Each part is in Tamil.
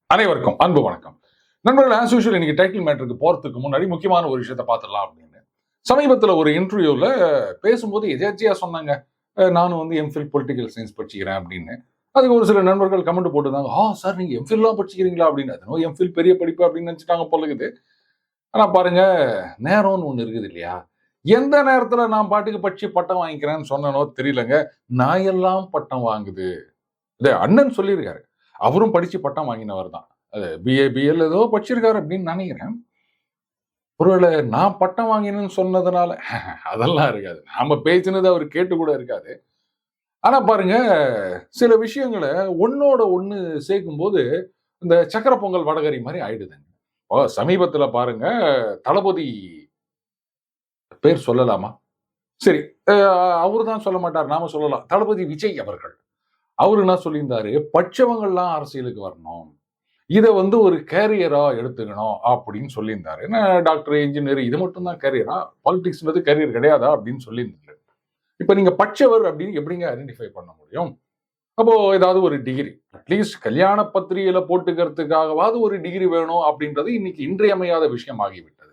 அனைவருக்கும் அன்பு வணக்கம். நண்பர்கள், ஆஸ் யூஷுவல் இன்னைக்கு டைட்டில் மேட்டருக்கு போறதுக்கு முன்னாடி முக்கியமான ஒரு விஷயத்த பார்த்துடலாம் அப்படின்னு சமீபத்தில் ஒரு இன்டர்வியூல பேசும்போது எதாச்சியா சொன்னாங்க, நானும் வந்து எம்ஃபில் பொலிட்டிக்கல் சயின்ஸ் படிச்சுக்கிறேன் அப்படின்னு. அதுக்கு ஒரு சில நண்பர்கள் கமெண்ட் போட்டுருந்தாங்க, சார் நீங்க எம்ஃபில்லாம் படிச்சுக்கிறீங்களா அப்படின்னு. அது எம்ஃபில் பெரிய படிப்பு அப்படின்னு நினைச்சிட்டாங்க போல இருக்குது. ஆனா பாருங்க, நேரம்னு ஒண்ணு இருக்குது இல்லையா? எந்த நேரத்துல நான் பாட்டுக்கு படிச்சு பட்டம் வாங்கிக்கிறேன்னு சொன்னனோ தெரியலங்க, நாயெல்லாம் பட்டம் வாங்குது. இது அண்ணன் சொல்லியிருக்காரு. அவரும் படிச்சு பட்டம் வாங்கினவர் தான். அது பிஏ பிஎல் ஏதோ படிச்சிருக்காரு அப்படின்னு நினைக்கிறேன். ஒருவேளை நான் பட்டம் வாங்கினேன்னு சொன்னதுனால அதெல்லாம் இருக்காது. நாம பேசினது அவர் கேட்டு கூட இருக்காது. ஆனா பாருங்க, சில விஷயங்களை ஒன்னோட ஒண்ணு சேர்க்கும் போது இந்த சக்கர பொங்கல் வடகரி மாதிரி ஆயிடுதுங்க. சமீபத்துல பாருங்க, தளபதி பேர் சொல்லலாமா? சரி, அவரு தான் சொல்ல மாட்டார், நாம சொல்லலாம். தளபதி விஜய் அவர்கள் அவரு என்ன சொல்லியிருந்தாரு, படிச்சவங்கள்லாம் அரசியலுக்கு வரணும், இதை வந்து ஒரு கேரியரா எடுத்துக்கணும் அப்படின்னு சொல்லியிருந்தாரு. என்ன டாக்டர், இன்ஜினியர் இது மட்டும் தான் கேரியரா? பாலிடிக்ஸ்ன்றது கேரியர் கிடையாதா அப்படின்னு சொல்லியிருந்தாரு. இப்ப நீங்க படிச்சவர் அப்படின்னு எப்படிங்க ஐடென்டிஃபை பண்ண முடியும்? அப்போ ஏதாவது ஒரு டிகிரி, அட்லீஸ்ட் கல்யாண பத்திரிகையில போட்டுக்கிறதுக்காகவாவது ஒரு டிகிரி வேணும் அப்படின்றது இன்னைக்கு இன்றியமையாத விஷயம் ஆகிவிட்டது.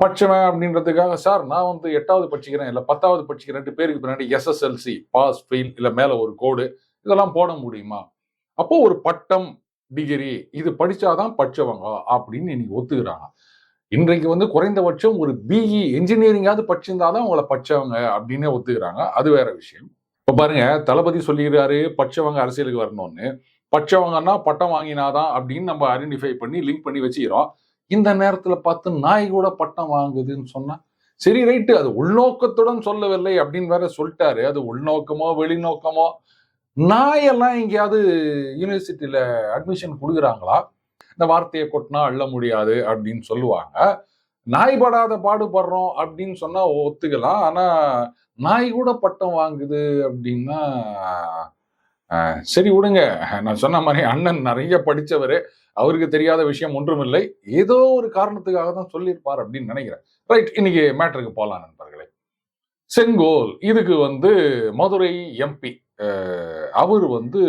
படிச்சவன் அப்படின்றதுக்காக, சார் நான் வந்து 8வது படிச்சுக்கிறேன் இல்ல 10வது படிச்சுக்கிறேன் பேருக்கு பின்னாடி எஸ்எஸ்எல்சி பாஸ் ஃபெயில் இல்ல மேல ஒரு கோடு இதெல்லாம் போட முடியுமா? அப்போ ஒரு பட்டம், டிகிரி இது படிச்சாதான் படிச்சவங்க அப்படின்னு இன்னைக்கு ஒத்துக்கிறாங்க. இன்றைக்கு வந்து குறைந்தபட்சம் ஒரு பிஇ என்ஜினியரிங்காவது படிச்சிருந்தாதான் அவங்கள படிச்சவங்க அப்படின்னு ஒத்துக்கிறாங்க. அது வேற விஷயம். இப்ப பாருங்க, தளபதி சொல்லிடுறாரு படிச்சவங்க அரசியலுக்கு வரணும்னு. படிச்சவங்கன்னா பட்டம் வாங்கினாதான் அப்படின்னு நம்ம ஐடென்டிஃபை பண்ணி லிங்க் பண்ணி வச்சுக்கிறோம். இந்த நேரத்துல பார்த்து நாய் கூட பட்டம் வாங்குதுன்னு சொன்னா, சரி ரைட்டு, அது உள்நோக்கத்துடன் சொல்லவில்லை அப்படின்னு வேற சொல்லிட்டாரு. அது உள்நோக்கமோ வெளிநோக்கமோ, நாயெல்லாம் எங்கேயாவது யூனிவர்சிட்டியில அட்மிஷன் கொடுக்குறாங்களா? இந்த வார்த்தையை கொட்டினா அள்ள முடியாது அப்படின்னு சொல்லுவாங்க. நாய் படாத பாடுபடுறோம் அப்படின்னு சொன்னா ஒத்துக்கலாம். ஆனா நாய் கூட பட்டம் வாங்குது அப்படின்னா சரி விடுங்க. நான் சொன்ன மாதிரி அண்ணன் நிறைய படிச்சவரு, அவருக்கு தெரியாத விஷயம் ஒன்றுமில்லை. ஏதோ ஒரு காரணத்துக்காக தான் சொல்லியிருப்பார் அப்படின்னு நினைக்கிறேன். ரைட், இன்னைக்கு மேட்டருக்கு போலாம் நண்பர்களே. செங்கோல் இதுக்கு வந்து மதுரை எம்பி அவர் வந்து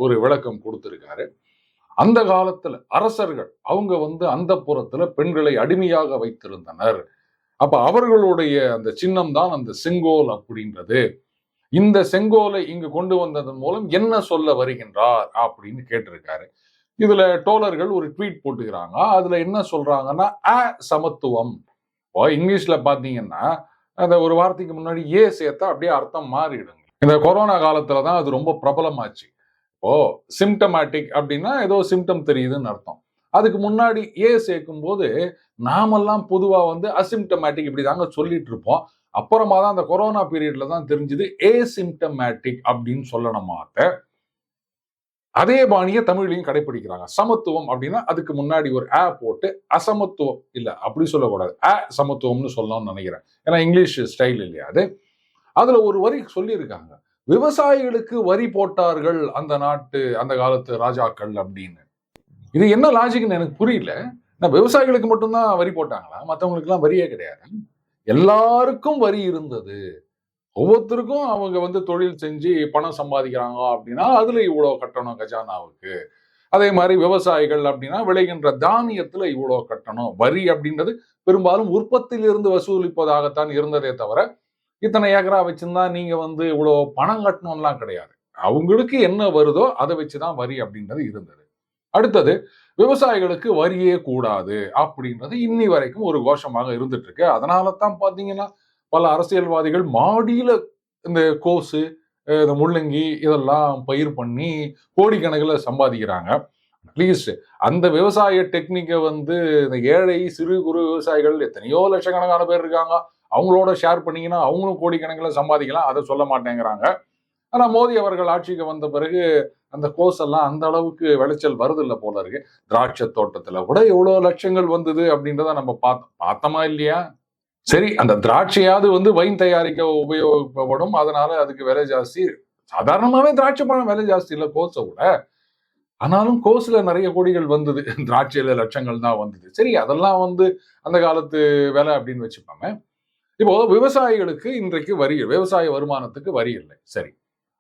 ஒரு விளக்கம் கொடுத்திருக்காரு. அந்த காலத்துல அரசர்கள் அவங்க வந்து அந்த புறத்துல பெண்களை அடிமையாக வைத்திருந்தனர். அப்ப அவர்களுடைய அந்த சின்னம் தான் அந்த செங்கோல் அப்படின்றது. இந்த செங்கோலை இங்கு கொண்டு வந்ததன் மூலம் என்ன சொல்ல வருகின்றார் அப்படின்னு கேட்டிருக்காரு. இதுல டோலர்கள் ஒரு ட்வீட் போட்டுக்கிறாங்க. அதுல என்ன சொல்றாங்கன்னா, சமத்துவம். இங்கிலீஷ்ல பாத்தீங்கன்னா அந்த ஒரு வார்த்தைக்கு முன்னாடி சேர்த்தா அப்படியே அர்த்தம் மாறிடுங்க. இந்த கொரோனா காலத்துலதான் அது ரொம்ப பிரபலமாச்சு. சிம்டமேட்டிக் அப்படின்னா ஏதோ சிம்டம் தெரியுதுன்னு அர்த்தம். அதுக்கு முன்னாடி சேர்க்கும் போது நாமெல்லாம் பொதுவா வந்து அசிம்டமேட்டிக் இப்படி தாங்க சொல்லிட்டு இருப்போம். அப்புறமா தான் அந்த கொரோனா பீரியட்ல தான் தெரிஞ்சது ஏசிம்டமேட்டிக் அப்படின்னு சொல்லணுமாட்ட. அதே பாணியை தமிழ்லையும் கடைபிடிக்கிறாங்க. சமத்துவம் அப்படின்னா அதுக்கு முன்னாடி ஒரு போட்டு அசமத்துவம் இல்ல அப்படி சொல்லக்கூடாது, சமத்துவம்னு சொல்லணும்னு நினைக்கிறேன். ஏன்னா இங்கிலீஷ் ஸ்டைல் இல்லையா அது. அதுல ஒரு வரி சொல்லியிருக்காங்க, விவசாயிகளுக்கு வரி போட்டார்கள் அந்த காலத்து ராஜாக்கள் அப்படின்னு. இது என்ன லாஜிக்னு எனக்கு புரியல. விவசாயிகளுக்கு மட்டும்தான் வரி போட்டாங்களா? மற்றவங்களுக்கு எல்லாம் வரியே கிடையாது. எல்லாருக்கும் வரி இருந்தது. ஒவ்வொருத்தருக்கும் அவங்க வந்து தொழில் செஞ்சு பணம் சம்பாதிக்கிறாங்க அப்படின்னா அதுல இவ்வளவு கட்டணும் கஜானாவுக்கு. அதே மாதிரி விவசாயிகள் அப்படின்னா விளைகின்ற தானியத்துல இவ்வளவு கட்டணும். வரி அப்படின்றது பெரும்பாலும் உற்பத்தியிலிருந்து வசூலிப்பதாகத்தான் இருந்ததே தவிர, இத்தனை ஏக்கரா வச்சிருந்தா நீங்க வந்து இவ்வளவு பணம் கட்டணும்லாம் கிடையாது. அவங்களுக்கு என்ன வருதோ அதை வச்சுதான் வரி அப்படின்றது இருந்தது. அடுத்தது, விவசாயிகளுக்கு வரியே கூடாது அப்படின்றது இன்னி வரைக்கும் ஒரு கோஷமாக இருந்துட்டு இருக்கு. அதனால தான் பாத்தீங்கன்னா பல அரசியல்வாதிகள் மாடியில இந்த கோசு, இந்த முள்ளங்கி இதெல்லாம் பயிர் பண்ணி கோடிக்கணக்கில் சம்பாதிக்கிறாங்க. அட்லீஸ்ட் அந்த விவசாய டெக்னிக்கை வந்து இந்த ஏழை சிறு குறு விவசாயிகள் எத்தனையோ லட்சக்கணக்கான பேர் இருக்காங்க, அவங்களோட ஷேர் பண்ணீங்கன்னா அவங்களும் கோடிக்கணக்கில் சம்பாதிக்கலாம். அதை சொல்ல மாட்டேங்கிறாங்க. ஆனா மோடி அவர்கள் ஆட்சிக்கு வந்த பிறகு அந்த கோஸெல்லாம் அந்த அளவுக்கு விளைச்சல் வருது இல்லை போல இருக்கு. திராட்சை தோட்டத்துல கூட எவ்வளவு லட்சங்கள் வந்தது அப்படின்றத நம்ம பார்த்தோமா இல்லையா? சரி, அந்த திராட்சையாவது வந்து வைன் தயாரிக்க உபயோகப்படும், அதனால அதுக்கு விலை ஜாஸ்தி. சாதாரணமாவே திராட்சை பழம் விலை ஜாஸ்தி இல்லை கோஸை விட. ஆனாலும் கோஸ்ல நிறைய கோடிகள் வந்தது, திராட்சையில லட்சங்கள் தான் வந்தது. சரி, அதெல்லாம் வந்து அந்த காலத்து விலை அப்படின்னு வச்சுப்பாங்க. இப்போ விவசாயிகளுக்கு இன்றைக்கு வரி, விவசாய வருமானத்துக்கு வரி இல்லை. சரி,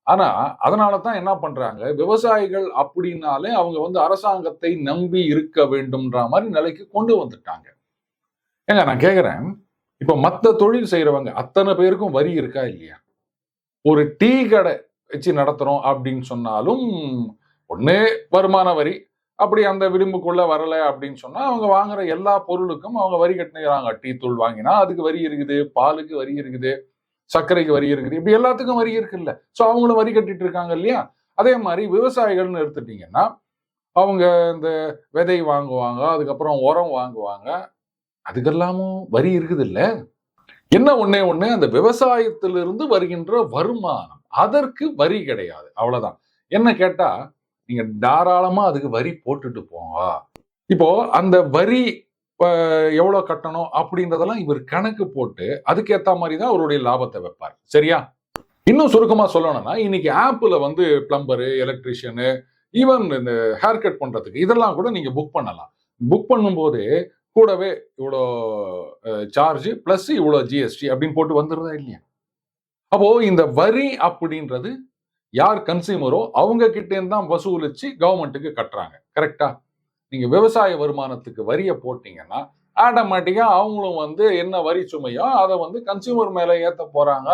ஆனா அதனாலதான் என்ன பண்றாங்க, விவசாயிகள் அப்படின்னாலே அவங்க வந்து அரசாங்கத்தை நம்பி இருக்க வேண்டும்ன்ற மாதிரி நிலைக்கு கொண்டு வந்துட்டாங்க. ஏங்க நான் கேக்குறேன், இப்ப மத்த தொழில் செய்யறவங்க அத்தனை பேருக்கும் வரி இருக்கா இல்லையா? ஒரு டீ கடை வச்சு நடத்துறோம் அப்படின்னு சொன்னாலும் ஒண்ணு வருமான வரி, அப்படி அந்த விளிம்புக்குள்ள வரல அப்படின்னு சொன்னா அவங்க வாங்குற எல்லா பொருளுக்கும் அவங்க வரி கட்டுகிறாங்க. டீ தூள் வாங்கினா அதுக்கு வரி இருக்குது, பாலுக்கு வரி இருக்குது, சர்க்கரைக்கு வரி இருக்குது, இப்படி எல்லாத்துக்கும் வரி இருக்குல்ல. சோ அவங்களும் வரி கட்டிட்டு இருக்காங்க இல்லையா? அதே மாதிரி விவசாயிகள்னு எடுத்துட்டீங்கன்னா அவங்க இந்த விதை வாங்குவாங்க, அதுக்கப்புறம் உரம் வாங்குவாங்க, அதுக்கெல்லாமும் வரி இருக்குது இல்ல. என்ன ஒண்ணே ஒண்ணு, அந்த விவசாயத்திலிருந்து வருகின்ற வருமானம் அதற்கு வரி கிடையாது, அவ்வளவுதான். என்ன கேட்டா நீங்க தாராளமா அதுக்கு வரி போட்டுட்டு போங்க. இப்போ அந்த வரி எவ்வளவு கட்டணும் அப்படின்றதெல்லாம் இவர் கணக்கு போட்டு அதுக்கேத்த மாதிரி தான் அவருடைய லாபத்தை வைப்பார். சரியா? இன்னும் சுருக்கமா சொல்லணும்னா இன்னைக்கு ஆப்ல வந்து பிளம்பரு, எலக்ட்ரீஷியனு, ஈவன் இந்த ஹேர் கட் பண்றதுக்கு இதெல்லாம் கூட நீங்க புக் பண்ணலாம். புக் பண்ணும்போது கூடவே இவ்வளோ சார்ஜ் பிளஸ் இவ்வளோ ஜிஎஸ்டி அப்படின்னு போட்டு வந்துருதா இல்லையா? அப்போ இந்த வரி அப்படின்றது யார் கன்சியூமரோ அவங்க கிட்ட இருந்து தான் வசூலிச்சு கவர்மெண்ட்டுக்கு கட்டுறாங்க. கரெக்டா? நீங்க விவசாய வருமானத்துக்கு வரிய போட்டீங்கன்னா ஆட்டோமேட்டிக்கா அவங்களும் வந்து என்ன வரி சுமையோ அதை வந்து கன்சியூமர் மேல ஏத்த போறாங்க.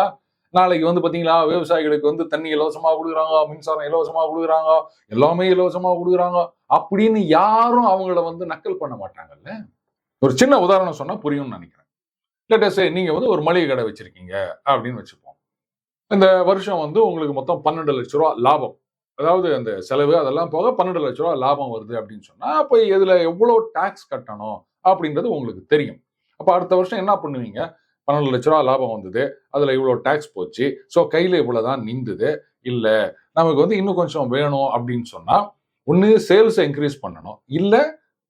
நாளைக்கு வந்து பாத்தீங்களா விவசாயிகளுக்கு வந்து தண்ணி இலவசமா கொடுக்குறாங்க, மின்சாரம் இலவசமா கொடுக்குறாங்க, எல்லாமே இலவசமா கொடுக்குறாங்க அப்படின்னு யாரும் அவங்கள வந்து நக்கல் பண்ண மாட்டாங்கல்ல. ஒரு சின்ன உதாரணம் சொன்னா புரியும்னு நினைக்கிறேன். லெட் அஸ் சே நீங்க வந்து ஒரு மளிகை கடை வச்சிருக்கீங்க அப்படின்னு வச்சுப்போம். இந்த வருஷம் வந்து உங்களுக்கு மொத்தம் 12 லட்ச ரூபா லாபம். அதாவது அந்த செலவு அதெல்லாம் போக 12 லட்ச ரூபா லாபம் வருது அப்படின்னு சொன்னா, அப்ப இதுல எவ்வளவு டாக்ஸ் கட்டணும் அப்படின்றது உங்களுக்கு தெரியும். அப்ப அடுத்த வருஷம் என்ன பண்ணுவீங்க? 12 லட்ச ரூபா லாபம் வந்தது. அதுல இவ்வளவு டாக்ஸ் போச்சு. சோ கையில இவ்வளவுதான் நின்னுது. இல்ல நமக்கு வந்து இன்னும் கொஞ்சம் வேணும் அப்படின்னு சொன்னா, ஒண்ணு சேல்ஸ இன்கிரீஸ் பண்ணணும். இல்ல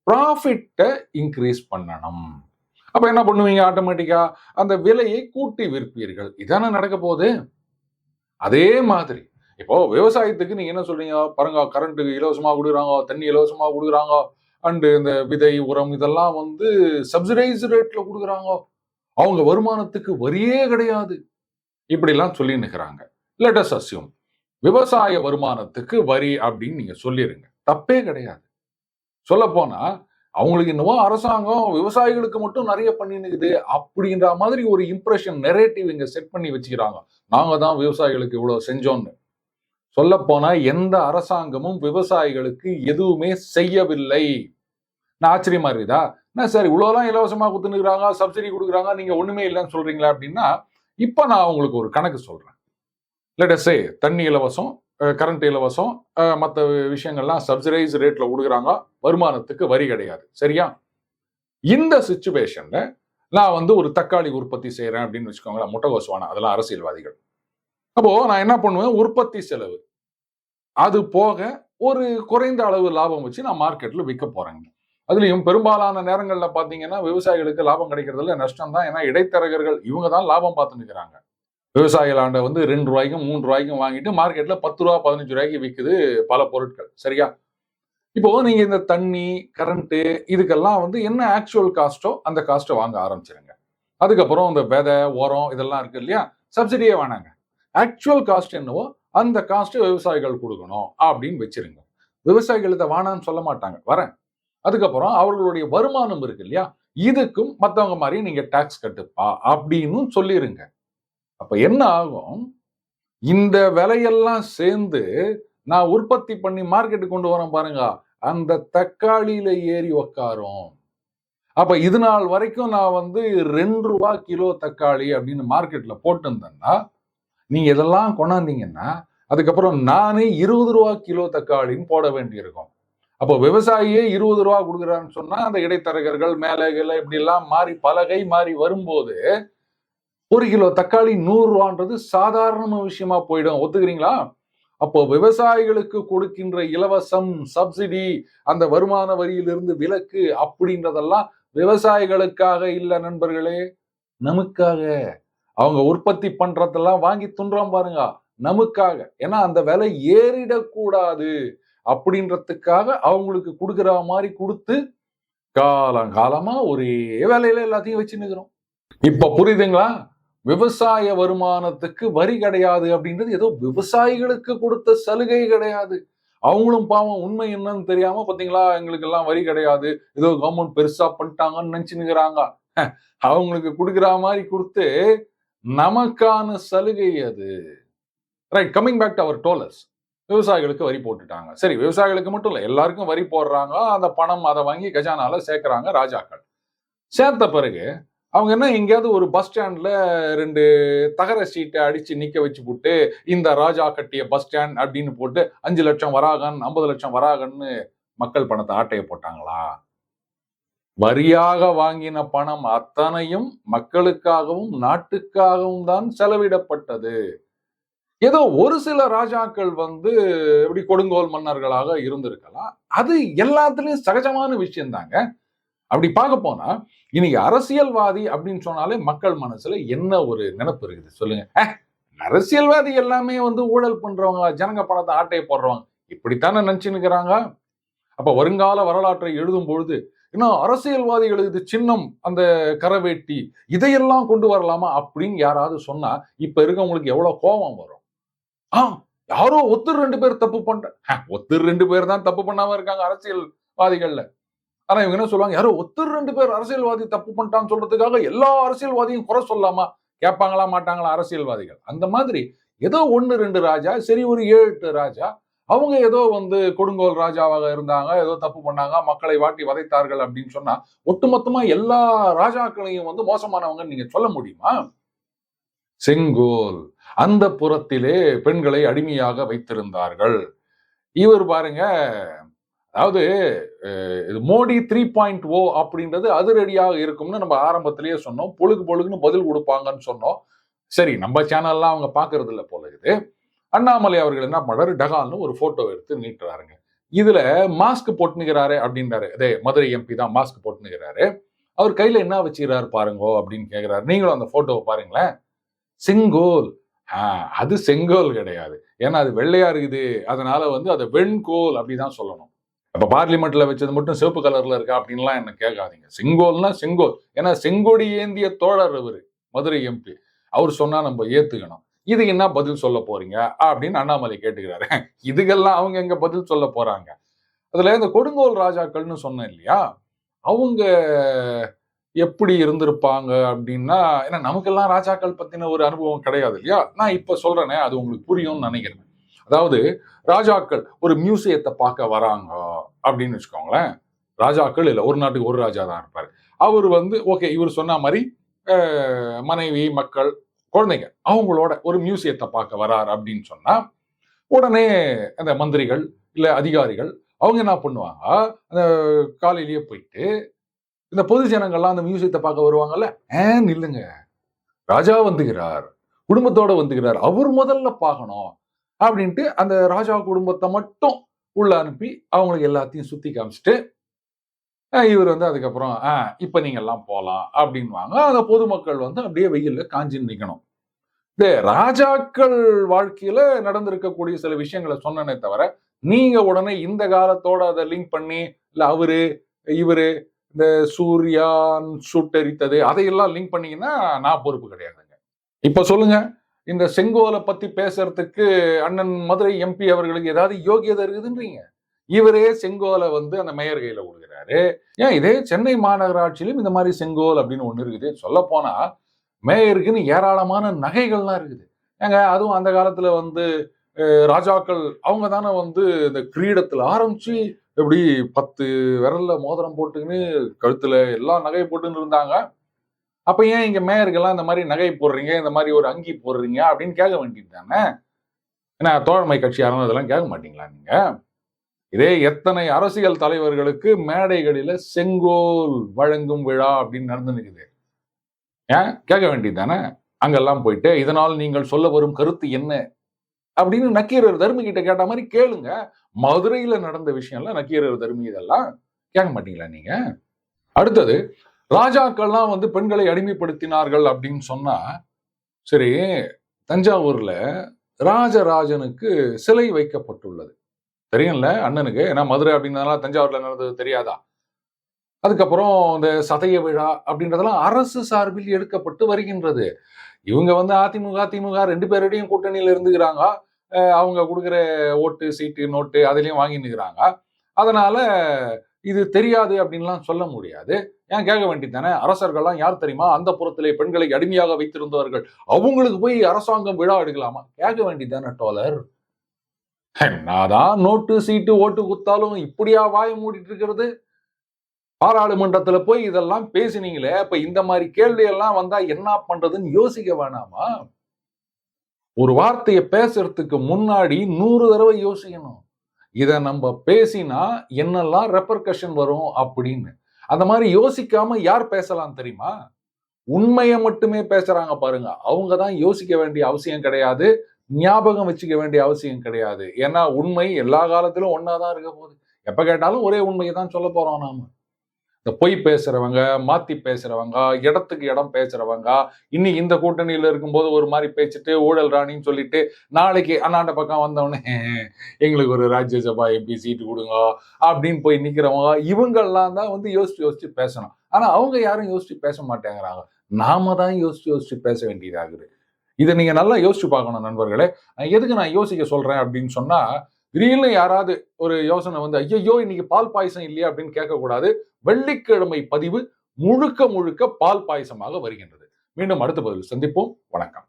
ப்ராஃபிட்ட இன்கிரீஸ் பண்ணணும். அப்ப என்ன பண்ணுவீங்க? ஆட்டோமேட்டிக்கா அந்த விலையை கூட்டி விற்பீர்கள். இதானே நடக்க போகுது. அதே மாதிரி இப்போ விவசாயத்துக்கு நீங்க என்ன சொல்றீங்க? பாருங்க கரண்ட் இலவசமா குடுக்குறாங்க, தண்ணி இலவசமா குடுக்குறாங்க, அண்ட் இந்த விதை, உரம் இதெல்லாம் வந்து சப்சிடைஸ்டு ரேட்ல குடுக்குறாங்க. அவங்க வருமானத்துக்கு வரியே கிடையாது. இப்படிலாம் சொல்லின்னு இருக்கிறாங்க. லெட் அஸ் அஸ்யூம் விவசாய வருமானத்துக்கு வரி அப்படின்னு நீங்க சொல்லிருங்க. தப்பே கிடையாது. சொல்லப்போனா அவங்களுக்கு என்னவோ அரசாங்கம் விவசாயிகளுக்கு மட்டும் நிறைய பண்ணினுக்குது அப்படின்ற மாதிரி ஒரு இம்ப்ரெஷன் நெரேட்டிவ் இங்க செட் பண்ணி வச்சுக்கிறாங்க. நாங்க தான் விவசாயிகளுக்கு இவ்வளவு செஞ்சோம்னு. சொல்லப்போனா எந்த அரசாங்கமும் விவசாயிகளுக்கு எதுவுமே செய்யவில்லை. நான் ஆச்சரியமா இருக்குதா? என்ன சார் இவ்வளவுலாம் இலவசமா கொடுத்துருக்காங்க, சப்சிடி கொடுக்குறாங்க, நீங்க ஒண்ணுமே இல்லைன்னு சொல்றீங்களா அப்படின்னா, இப்ப நான் உங்களுக்கு ஒரு கணக்கு சொல்றேன். லெட் அஸ் சே தண்ணி இலவசம், கரண்ட் இலவசம், மற்ற விஷயங்கள்லாம் சப்சிடைஸ் ரேட்ல கொடுக்குறாங்க, வருமானத்துக்கு வரி கிடையாது. சரியா? இந்த சிச்சுவேஷன்ல நான் வந்து ஒரு தக்காளி உற்பத்தி செய்யறேன் அப்படின்னு வச்சுக்கோங்களேன். முட்டைகோஸ் வேணாம், அதெல்லாம் அரசியல்வாதிகள். அப்போ நான் என்ன பண்ணுவேன்? உற்பத்தி செலவு அது போக ஒரு குறைந்த அளவு லாபம் வச்சு நான் மார்க்கெட்ல விற்க போறேங்க. அதுலயும் பெரும்பாலான நேரங்கள்ல பாத்தீங்கன்னா விவசாயிகளுக்கு லாபம் கிடைக்கிறதுல நஷ்டம் தான். ஏன்னா இடைத்தரகர்கள் இவங்க தான் லாபம் பார்த்து நிற்கிறாங்க. விவசாயிகளாண்ட வந்து 2 ரூபாய்க்கும் 3 ரூபாய்க்கும் வாங்கிட்டு மார்க்கெட்ல 10 ரூபா 15 ரூபாய்க்கு விற்குது பல பொருட்கள். சரியா? இப்போ நீங்க இந்த தண்ணி, கரண்ட் இதுக்கெல்லாம் வந்து என்ன ஆக்சுவல் காஸ்டோ அந்த காஸ்ட்டை வாங்க ஆரம்பிச்சிருங்க. அதுக்கப்புறம் இந்த விதை, உரம் இதெல்லாம் இருக்கு இல்லையா? சப்சிடியே வேணாங்க. ஆக்சுவல் காஸ்ட் என்னவோ அந்த காஸ்ட் விவசாயிகள் கொடுக்கணும் அப்படின்னு வச்சிருங்க. விவசாயிகள் இதை வேணான்னு சொல்ல மாட்டாங்க. வரேன். அதுக்கப்புறம் அவர்களுடைய வருமானம் இருக்கு இல்லையா? இதுக்கும் மத்தவங்க மாதிரி நீங்க டாக்ஸ் கட்டுப்பா அப்படின்னு சொல்லிருங்க. அப்ப என்ன ஆகும்? இந்த விலையெல்லாம் சேர்ந்து நான் உற்பத்தி பண்ணி மார்க்கெட்டுக்கு கொண்டு வரேன் பாருங்க. அந்த தக்காளியில ஏறி உக்காரும். அப்ப இது நாள் வரைக்கும் நான் வந்து 2 ரூபா கிலோ தக்காளி அப்படின்னு மார்க்கெட்ல போட்டிருந்தேன்னா, நீங்க இதெல்லாம் கொண்டாந்தீங்கன்னா, அதுக்கப்புறம் நானே 20 ரூபா கிலோ தக்காளின்னு போட வேண்டியிருக்கும். அப்போ விவசாயியே 20 ரூபா கொடுக்குறான்னு சொன்னா, அந்த இடைத்தரகர்கள் மேல கீழ இப்படி எல்லாம் மாறி பலகை மாறி வரும்போது, 1 கிலோ தக்காளி 100 ரூபான்றது சாதாரண விஷயமா போயிடும். ஒத்துக்கிறீங்களா? அப்போ விவசாயிகளுக்கு கொடுக்கின்ற இலவசம், சப்சிடி, அந்த வருமான வரியிலிருந்து விலக்கு அப்படின்றதெல்லாம் விவசாயிகளுக்காக இல்ல நண்பர்களே, நமக்காக. அவங்க உற்பத்தி பண்றதெல்லாம் வாங்கி துண்றோம் பாருங்க, நமக்காக. ஏன்னா அந்த விலை ஏறிடக்கூடாது அப்படின்றதுக்காக அவங்களுக்கு கொடுக்கிற மாதிரி கொடுத்து காலங்காலமா ஒரே வேலையில எல்லாத்தையும் வச்சுன்னுக்கிறோம். இப்ப புரியுதுங்களா? விவசாய வருமானத்துக்கு வரி கிடையாது அப்படின்றது ஏதோ விவசாயிகளுக்கு கொடுத்த சலுகை கிடையாது. அவங்களும் பாவம் உண்மை என்னன்னு தெரியாம பாத்தீங்களா எங்களுக்கு எல்லாம் வரி கிடையாது, ஏதோ கவர்மெண்ட் பெருசா பண்ணிட்டாங்கன்னு நினைச்சுக்கிறாங்க. அவங்களுக்கு கொடுக்குற மாதிரி கொடுத்து நமக்கான சலுகை அது. Right, coming back to our dollars. விவசாயிகளுக்கு வரி போட்டுட்டாங்க. சரி, விவசாயிகளுக்கு மட்டும் இல்ல, எல்லாருக்கும் வரி போடுறாங்க. அந்த பணம் அதை வாங்கி கஜானால சேர்க்கிறாங்க ராஜாக்கள். சேர்த்த பிறகு அவங்க என்ன எங்கேயாவது ஒரு பஸ் ஸ்டாண்ட்ல 2 தகர சீட்டை அடிச்சு நிக்க வச்சு போட்டு இந்த ராஜா கட்டிய பஸ் ஸ்டாண்ட் அப்படின்னு போட்டு 5 லட்சம் வராகன் 50 லட்சம் வராகன்னு மக்கள் பணத்தை ஆட்டைய போட்டாங்களா? வரியாக வாங்கின பணம் அத்தனையும் மக்களுக்காகவும் நாட்டுக்காகவும் தான் செலவிடப்பட்டது. ஏதோ ஒரு சில ராஜாக்கள் எப்படி கொடுங்கோல் மன்னர்களாக இருந்திருக்கலாம். அது எல்லாத்துலயும் சகஜமான விஷயம் தாங்க. அப்படி பார்க்க போனா இன்னைக்கு அரசியல்வாதி அப்படின்னு சொன்னாலே மக்கள் மனசுல என்ன ஒரு நினைப்பு இருக்குது சொல்லுங்க? அரசியல்வாதி எல்லாமே ஊழல் பண்றவங்க, ஜனங்க பணத்தை ஆட்டையை போடுறவங்க, இப்படித்தானே நினைச்சுக்கிறாங்க. அப்ப வருங்கால வரலாற்றை எழுதும் பொழுது இன்னும் அரசியல்வாதிகளுக்கு சின்னம் அந்த கரவேட்டி இதையெல்லாம் கொண்டு வரலாமா அப்படின்னு யாராவது சொன்னா இப்ப இருக்கவங்களுக்கு எவ்வளவு கோபம் வரும். யாரோ ஒருத்தர் 2 பேர் தப்பு பண்ற ஒருத்தர் 2 பேர் தான் தப்பு பண்ணாம இருக்காங்க அரசியல்வாதிகள்ல. ஆனா இவங்க என்ன சொல்லுவாங்க, யாரோ ஒருத்தர் 2 பேர் அரசியல்வாதி தப்பு பண்ணிட்டான்னு சொல்றதுக்காக எல்லா அரசியல்வாதியும் குறை சொல்லலாமா? கேட்பாங்களா மாட்டாங்களா அரசியல்வாதிகள்? அந்த மாதிரி ஏதோ 1 2 ராஜா, சரி ஒரு 7 8 ராஜா, அவங்க ஏதோ கொடுங்கோல் ராஜாவாக இருந்தாங்க, ஏதோ தப்பு பண்ணாங்க, மக்களை வாட்டி வதைத்தார்கள் அப்படின்னு சொன்னா ஒட்டுமொத்தமா எல்லா ராஜாக்களையும் மோசமானவங்க நீங்க சொல்ல முடியுமா? செங்கோல் அந்த புறத்திலே பெண்களை அடிமையாக வைத்திருந்தார்கள். இவர் பாருங்க, அதாவது மோடி 3.0 அப்படின்றது அதிரடியாக இருக்கும்னு நம்ம ஆரம்பத்திலேயே சொன்னோம். பொழுதுன்னு பதில் கொடுப்பாங்கன்னு சொன்னோம். சரி, நம்ம சேனல்லாம் அவங்க பாக்குறது இல்ல போல இருக்குது. அண்ணாமலை அவர்கள் என்ன பண்றாரு, டகால்னு ஒரு போட்டோ எடுத்து நீட்டுறாருங்க. இதுல மாஸ்க் போட்டுனுகிறாரு அப்படின்றாரு. அதே மதுரை எம்பி தான் மாஸ்க் போட்டுனுகிறாரு. அவர் கையில என்ன வச்சுக்கிறாரு பாருங்கோ அப்படின்னு கேட்கிறாரு. நீங்களும் அந்த போட்டோவை பாருங்களேன். செங்கோல். அது செங்கோல் கிடையாது. ஏன்னா அது வெள்ளையா இருக்குது. அதனால அதை வெண்கோல் அப்படிதான் சொல்லணும். அப்ப பார்லிமெண்ட்ல வச்சது மட்டும் சிவப்பு கலர்ல இருக்கா அப்படின்லாம் என்ன கேட்காதீங்க. செங்கோல்னா செங்கோல். ஏன்னா செங்கோடி ஏந்திய தோழர் அவரு, மதுரை எம்பி. அவர் சொன்னா நம்ம ஏத்துக்கணும். இதுக்கு என்ன பதில் சொல்ல போறீங்க அப்படின்னு அண்ணாமலை கேட்டுக்கிறாரு. இதுக்கெல்லாம் அவங்க எங்க பதில் சொல்ல போறாங்க? அதுல இந்த கொடுங்கோல் ராஜாக்கள்னு சொன்னேன் இல்லையா, அவங்க எப்படி இருந்திருப்பாங்க அப்படின்னா, ஏன்னா நமக்கெல்லாம் ராஜாக்கள் பத்தின ஒரு அனுபவம் கிடையாது இல்லையா? நான் இப்ப சொல்றேனே, அது உங்களுக்கு புரியும்னு நினைக்கிறேன். அதாவது ராஜாக்கள் ஒரு மியூசியத்தை பார்க்க வராங்க அப்படின்னு வச்சுக்கோங்களேன். ராஜாக்கள் இல்ல, ஒரு நாட்டுக்கு ஒரு ராஜா தான் இருப்பாரு. அவர் ஓகே, இவர் சொன்ன மாதிரி மனைவி, மக்கள், குழந்தைங்க அவங்களோட ஒரு மியூசியத்தை பார்க்க வரார் அப்படின்னு சொன்னா, உடனே அந்த மந்திரிகள் இல்ல அதிகாரிகள் அவங்க என்ன பண்ணுவாங்க, அந்த காலையிலேயே போயிட்டு இந்த பொது ஜனங்கள்லாம் அந்த மியூசியத்தை பார்க்க வருவாங்கல்ல, இல்லைங்க, ராஜா வந்துகிறார், குடும்பத்தோட வந்துகிறார், அவர் முதல்ல பார்க்கணும் அப்படின்ட்டு அந்த ராஜா குடும்பத்தை மட்டும் உள்ள அனுப்பி அவங்களுக்கு எல்லாத்தையும் சுத்தி காமிச்சிட்டு இவர் அதுக்கப்புறம் இப்ப நீங்க எல்லாம் போலாம் அப்படின்வாங்க. அந்த பொதுமக்கள் அப்படியே வெயில்ல காஞ்சி நிக்கணும். இந்த ராஜாக்கள் வாழ்க்கையில நடந்திருக்கக்கூடிய சில விஷயங்களை சொன்னனே தவிர, நீங்க உடனே இந்த காலத்தோட அதை லிங்க் பண்ணி இல்ல அவரு இவரு இந்த சூர்யான் சுட்டெரித்தது அதையெல்லாம் லிங்க் பண்ணீங்கன்னா நான் பொறுப்பு கிடையாதுங்க. இப்ப சொல்லுங்க, இந்த செங்கோலை பத்தி பேசுறதுக்கு அண்ணன் மதுரை எம்பி அவர்களுக்கு ஏதாவது யோகியதை இருக்குதுன்றீங்க? இவரே செங்கோலை அந்த மேயர் கையில கொடுக்குறாரு. ஏன் இதே சென்னை மாநகராட்சியிலும் இந்த மாதிரி செங்கோல் அப்படின்னு ஒண்ணு இருக்குது. சொல்ல போனா மேயருக்குன்னு ஏராளமான நகைகள்லாம் இருக்குது. ஏங்க அதுவும் அந்த காலத்துல ராஜாக்கள் அவங்க தானே இந்த கிரீடத்துல ஆரம்பிச்சு எப்படி 10 விரல்ல மோதிரம் போட்டுக்கின்னு கழுத்துல எல்லா நகை போட்டுன்னு இருந்தாங்க. அப்ப ஏன் இங்க மேயருக்கெல்லாம் இந்த மாதிரி நகை போடுறீங்க, இந்த மாதிரி ஒரு அங்கி போடுறீங்க அப்படின்னு கேட்க வேண்டியது தானே? ஏன்னா தோழமை கட்சி யாரும் இதெல்லாம் கேட்க மாட்டீங்களா நீங்க? இதே எத்தனை அரசியல் தலைவர்களுக்கு மேடைகளில செங்கோல் வழங்கும் விழா அப்படின்னு நடந்து நிக்குது. ஏன் கேட்க வேண்டியது தானே? அங்கெல்லாம் போயிட்டு இதனால் நீங்கள் சொல்ல வரும் கருத்து என்ன அப்படின்னு நக்கீரர் தர்மி கிட்ட கேட்ட மாதிரி கேளுங்க. மதுரையில நடந்த விஷயம்ல நக்கீரர் தர்மி இதெல்லாம் கேட்க மாட்டீங்களா நீங்க? அடுத்தது, ராஜாக்கள்லாம் பெண்களை அடிமைப்படுத்தினார்கள் அப்படின்னு சொன்னா, சரி, தஞ்சாவூர்ல ராஜராஜனுக்கு சிலை வைக்கப்பட்டுள்ளது. தெரியும்ல அண்ணனுக்கு, ஏன்னா மதுரை அப்படின்றதுனால தஞ்சாவூர்ல நடந்தது தெரியாதா? அதுக்கப்புறம் இந்த சதய விழா அப்படின்றதெல்லாம் அரசு சார்பில் எடுக்கப்பட்டு வருகின்றது. இவங்க வந்து அதிமுக திமுக 2 பேரோடையும் கூட்டணியில இருந்துக்கிறாங்க. அவங்க கொடுக்குற ஓட்டு சீட்டு நோட்டு அதுலயும் வாங்கி நிற்கிறாங்க. அதனால இது தெரியாது அப்படின்லாம் சொல்ல முடியாது. ஏன் கேட்க வேண்டியது தானே? அரசர்கள்லாம் யார் தெரியுமா? அந்த புறத்திலே பெண்களை அடிமையாக வைத்திருந்தவர்கள். அவங்களுக்கு போய் அரசாங்கம் விழா எடுக்கலாமா? கேட்க வேண்டியது தானே டோலர். என்னதான் நோட்டு சீட்டு ஓட்டு குத்தாலும் இப்படியா வாய மூடிட்டு இருக்கிறது? பாராளுமன்றத்துல போய் இதெல்லாம் பேசினீங்களே, அப்ப இந்த மாதிரி கேள்வி எல்லாம் வந்தா என்ன பண்றதுன்னு யோசிக்க வேணாமா? ஒரு வார்த்தைய பேசுறதுக்கு முன்னாடி 100 தடவை யோசிக்கணும். இத நம்ம பேசினா என்னெல்லாம் ரெப்பர்கஷன் வரும் அப்படின்னு. அந்த மாதிரி யோசிக்காம யார் பேசலாம் தெரியுமா? உண்மைய மட்டுமே பேசுறாங்க பாருங்க. அவங்க தான் யோசிக்க வேண்டிய அவசியம் கிடையாது. ஞாபகம் வச்சுக்க வேண்டிய அவசியம் கிடையாது. ஏன்னா உண்மை எல்லா காலத்திலும் ஒண்ணா தான் இருக்க போகுது. எப்ப கேட்டாலும் ஒரே உண்மைய தான் சொல்லப் போறோம் நாம. இந்த பொய் பேசுறவங்க, மாத்தி பேசுறவங்க, இடத்துக்கு இடம் பேசுறவங்க, இன்னைக்கு இந்த கூட்டணியில இருக்கும்போது ஒரு மாரி பேசிட்டு ஊழல் ராணின்னு சொல்லிட்டு, நாளைக்கு அந்தாண்ட பக்கம் வந்தவுடனே எங்களுக்கு ஒரு ராஜ்யசபா எம்பி சீட்டு குடுங்க அப்படின்னு போய் நிக்கிறவங்க, இவங்கெல்லாம் தான் வந்து யோசிச்சு யோசிச்சு பேசணும். ஆனா அவங்க யாரும் யோசிச்சு பேச மாட்டேங்கிறாங்க. நாம தான் யோசிச்சு யோசிச்சு பேச வேண்டியதாகுது. இத நீங்க நல்லா யோசிச்சு பார்க்கணும் நண்பர்களே. எதுக்கு நான் யோசிக்க சொல்றேன் அப்படின்னு சொன்னா, திடீர்னு யாராவது ஒரு யோசனை வந்து, "ஐயய்யோ! இன்னைக்கு பால் பாயசம் இல்லையா?" அப்படின்னு கேட்கக்கூடாது. வெள்ளிக்கிழமை பதிவு முழுக்க முழுக்க பால் பாயசமாக வருகின்றது. மீண்டும் அடுத்த பதிவில் சந்திப்போம். வணக்கம்.